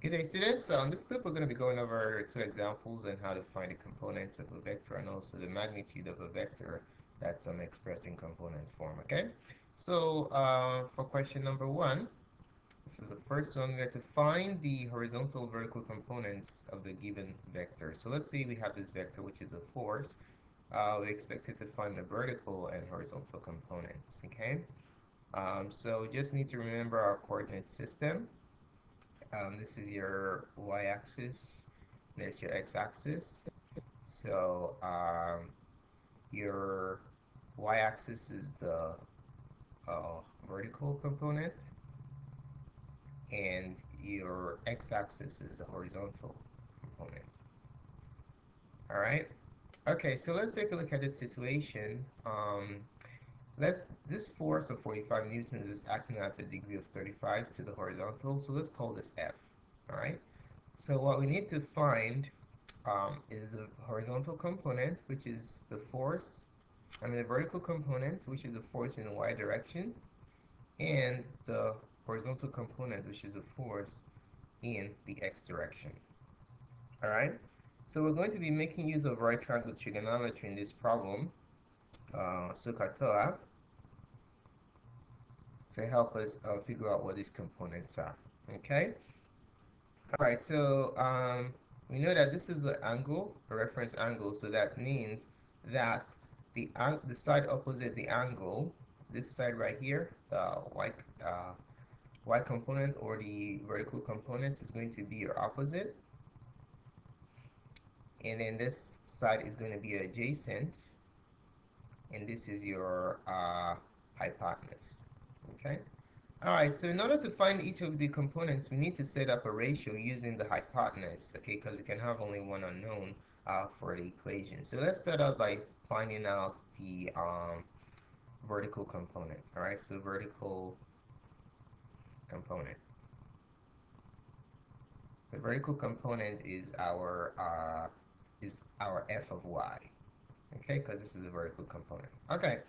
Good day, students. On this clip, we're going to be going over two examples on how to find the components of a vector and also the magnitude of a vector that's expressed in component form, okay? So for question number one, this is the first one. We have to find the horizontal vertical components of the given vector. So let's say we have this vector, which is a force. We expected to find the vertical and horizontal components, okay? So just need to remember our coordinate system. This is your y-axis, there's your x-axis. So your y-axis is the vertical component, and your x-axis is the horizontal component. All right. Okay, so let's take a look at this situation. This force of 45 newtons is acting at a degree of 35 to the horizontal, so let's call this F. All right. So what we need to find is the horizontal component, which is the force, the vertical component, which is the force in the y direction, and the horizontal component, which is the force in the x direction. All right. So we're going to be making use of right triangle trigonometry in this problem, SOHCAHTOA, to help us figure out what these components are. Okay. All right. So we know that this is an angle, a reference angle, so that means that the side opposite the angle, this side right here, the y component or the vertical component, is going to be your opposite, and then this side is going to be adjacent, and this is your hypotenuse. Okay. All right, so in order to find each of the components, we need to set up a ratio using the hypotenuse, okay, because we can have only one unknown for the equation. So let's start out by finding out the vertical component. All right, so vertical component. The vertical component is our f of y, okay, because this is a vertical component. Okay.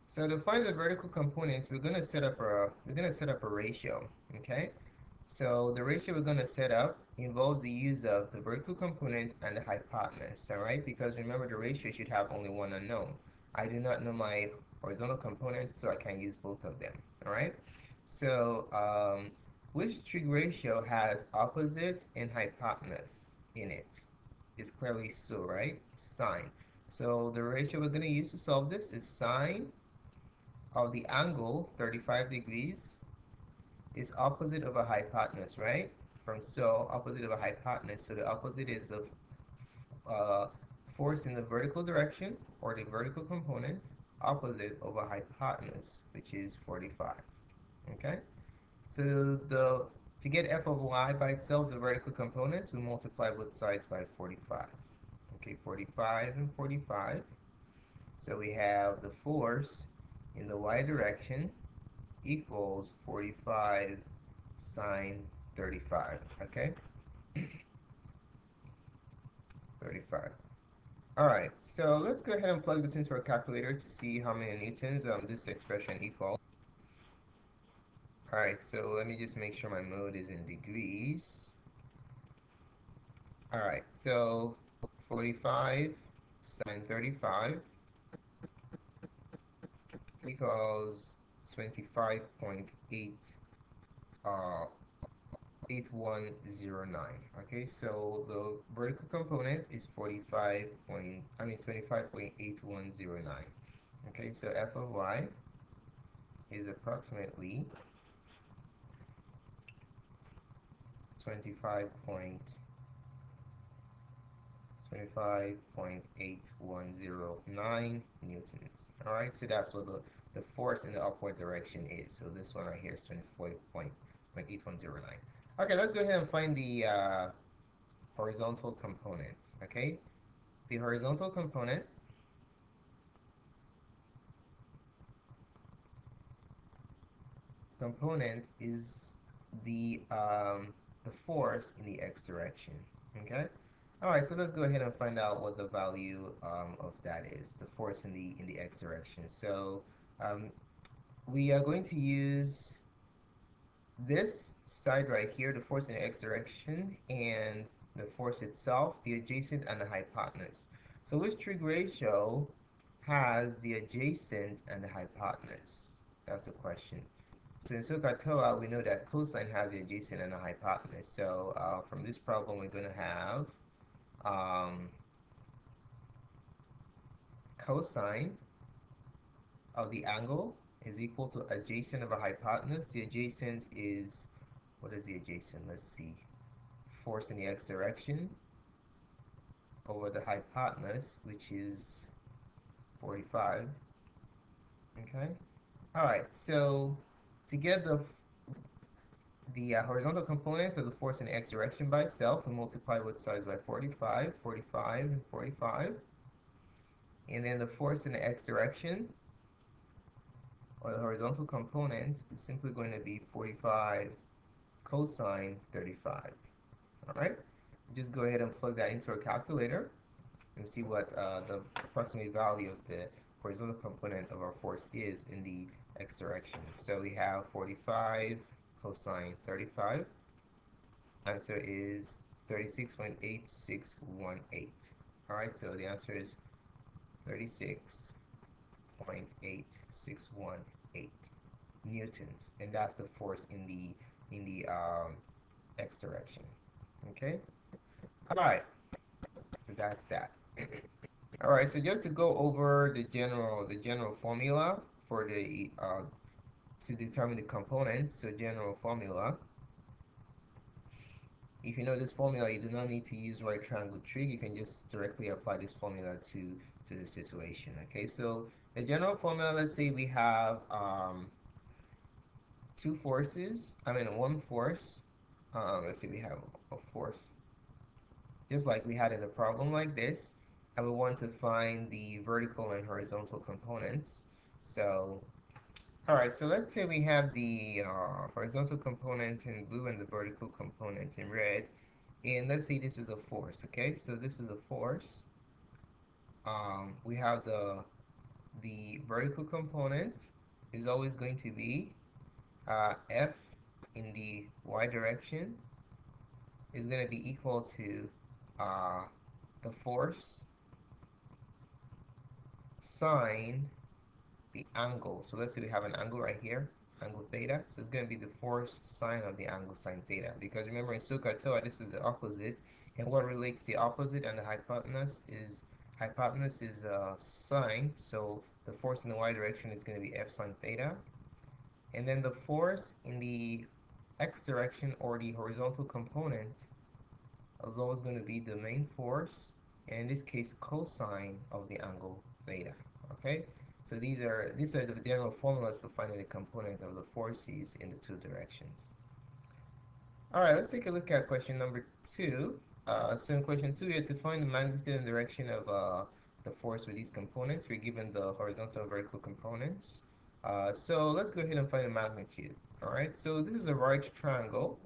So to find the vertical components, we're going to set up a ratio, okay? So the ratio we're going to set up involves the use of the vertical component and the hypotenuse, all right? Because remember, the ratio should have only one unknown. I do not know my horizontal component, so I can use both of them, all right? So which trig ratio has opposite and hypotenuse in it? It's clearly so, right? Sine. So the ratio we're going to use to solve this is sine of the angle 35 degrees is opposite of a hypotenuse, right? So opposite of a hypotenuse, so the opposite is the force in the vertical direction, or the vertical component, opposite of a hypotenuse, which is 45. Okay. So to get f of y by itself, the vertical components, we multiply both sides by 45. Okay, 45 and 45. So we have the force in the y direction equals 45 sine 35, okay? 35. All right, so let's go ahead and plug this into our calculator to see how many newtons this expression equals. All right, so let me just make sure my mode is in degrees. All right, so 45 sine 35 equals 25.8 8109. Okay, so the vertical component is 25.8109. Okay, so f of y is approximately 25.8109 newtons. All right, so that's what the force in the upward direction is. So this one right here is 24.8109. Okay, let's go ahead and find the horizontal component. Okay, the horizontal component is the force in the x direction. Okay. All right, so let's go ahead and find out what the value of that is, the force in the x direction. So we are going to use this side right here, the force in the x direction, and the force itself, the adjacent, and the hypotenuse. So which trig ratio has the adjacent and the hypotenuse? That's the question. So in SOHCAHTOA, we know that cosine has the adjacent and the hypotenuse. So from this problem, we're going to have um, cosine of the angle is equal to adjacent of a hypotenuse. The adjacent is, what is the adjacent? Let's see. Force in the x direction over the hypotenuse, which is 45. Okay. All right. So to get the horizontal component of the force in the x direction by itself, we multiply both sides by 45, 45, and 45. And then the force in the x direction, or the horizontal component, is simply going to be 45 cosine 35. All right? Just go ahead and plug that into our calculator and see what the approximate value of the horizontal component of our force is in the x direction. So we have 45 cosine 35. Answer is 36.8618. All right, so the answer is 36.8618 newtons, and that's the force in the x direction. Okay. All right. So that's that. All right. So just to go over the general formula for the to determine the components. So general formula. If you know this formula, you do not need to use right triangle trig. You can just directly apply this formula to the situation. Okay. So the general formula. Let's say we have two forces. I mean one force. Let's say we have a force just like we had in a problem like this, and we want to find the vertical and horizontal components. So, all right, so let's say we have the horizontal component in blue and the vertical component in red, and let's say this is a force, okay? So this is a force. We have the vertical component is always going to be F in the y direction is going to be equal to uh, the force sine the angle. So let's say we have an angle right here, angle theta. So it's going to be the force sine of the angle sine theta. Because remember in SOHCAHTOA, this is the opposite. And what relates the opposite and the hypotenuse is sine. So the force in the y direction is going to be F sine theta. And then the force in the x direction, or the horizontal component, is always going to be the main force, and in this case cosine of the angle theta. Okay, so these are the general formulas for finding the component of the forces in the two directions. All right, let's take a look at question number 2. So in question 2, we have to find the magnitude and direction of the force with these components. We're given the horizontal and vertical components. So let's go ahead and find the magnitude. All right, so this is a right triangle.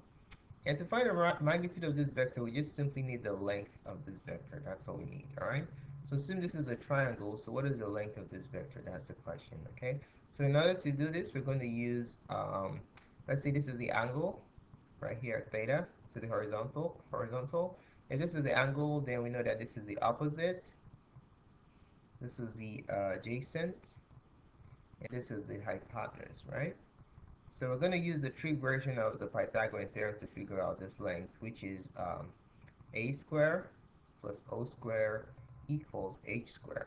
And to find the magnitude of this vector, we just simply need the length of this vector. That's all we need, all right? So assume this is a triangle, so what is the length of this vector? That's the question, okay? So in order to do this, we're going to use, let's say this is the angle right here, theta, to the horizontal. If this is the angle, then we know that this is the opposite. This is the adjacent, and this is the hypotenuse, right? So we're going to use the trig version of the Pythagorean theorem to figure out this length, which is a squared plus o squared equals h squared.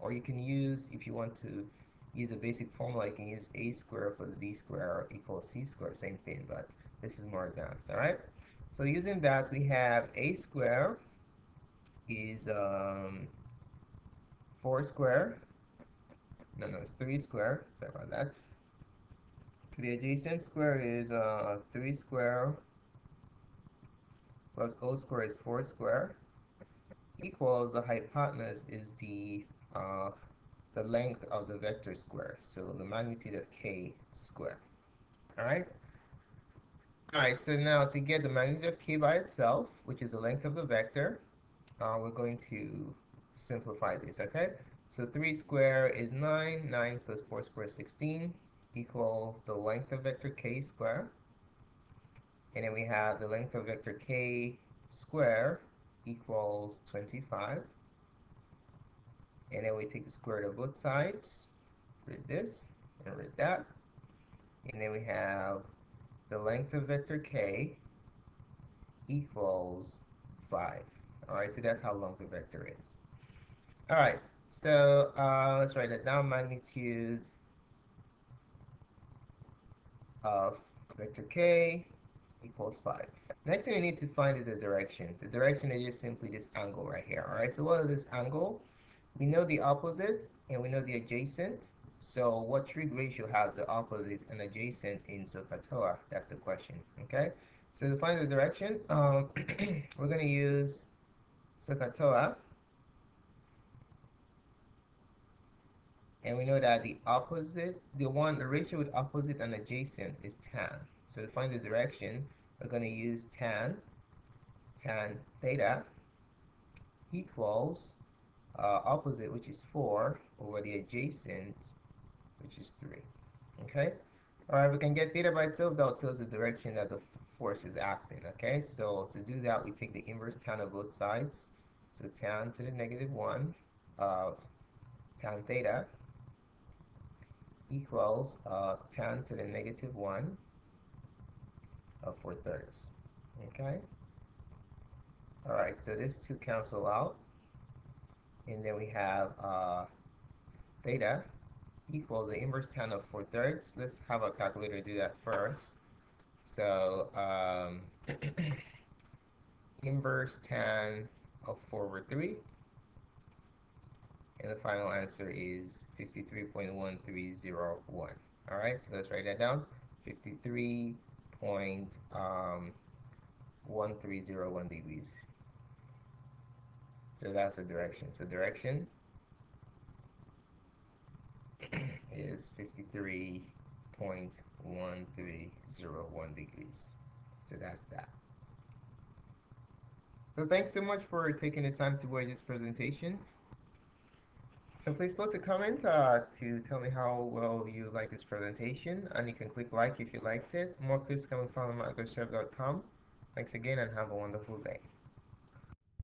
Or you can use, if you want to use a basic formula, you can use a squared plus b squared equals c squared, same thing, but this is more advanced, all right? So using that, we have a squared is 4 squared. No, it's 3 squared. Sorry about that. So the adjacent square is 3 square plus o square is 4 square equals the hypotenuse is the length of the vector square. So the magnitude of k square. Alright? Alright, so now to get the magnitude of k by itself, which is the length of the vector, we're going to simplify this, okay? So 3 square is 9, 9 plus 4 square is 16, equals the length of vector k square. And then we have the length of vector k square equals 25. And then we take the square root of both sides, read this and read that. And then we have the length of vector k equals 5. All right, so that's how long the vector is. All right, so let's write that down. Magnitude of vector k equals 5. Next thing we need to find is the direction. The direction is just simply this angle right here. All right, so what is this angle? We know the opposite and we know the adjacent. So what trig ratio has the opposite and adjacent in SOHCAHTOA? That's the question, okay? So to find the direction, we're going to use SOHCAHTOA. And we know that the opposite, the ratio with opposite and adjacent is tan. So to find the direction, we're going to use tan theta equals opposite, which is 4, over the adjacent, which is 3. Okay? Alright, we can get theta by itself. That tells the direction that the force is acting. Okay? So to do that, we take the inverse tan of both sides. So tan to the negative 1 of tan theta equals tan to the negative 1 of 4/3. Okay? Alright, so these two cancel out. And then we have theta equals the inverse tan of 4/3. Let's have a calculator do that first. So inverse tan of 4/3, and the final answer is 53.1301. All right, so let's write that down. 53.1301 degrees. So that's the direction. So direction is 53.1301 degrees. So that's that. So thanks so much for taking the time to watch this presentation. So please post a comment to tell me how well you like this presentation, and you can click like if you liked it. More clips coming from microserve.com. Thanks again and have a wonderful day.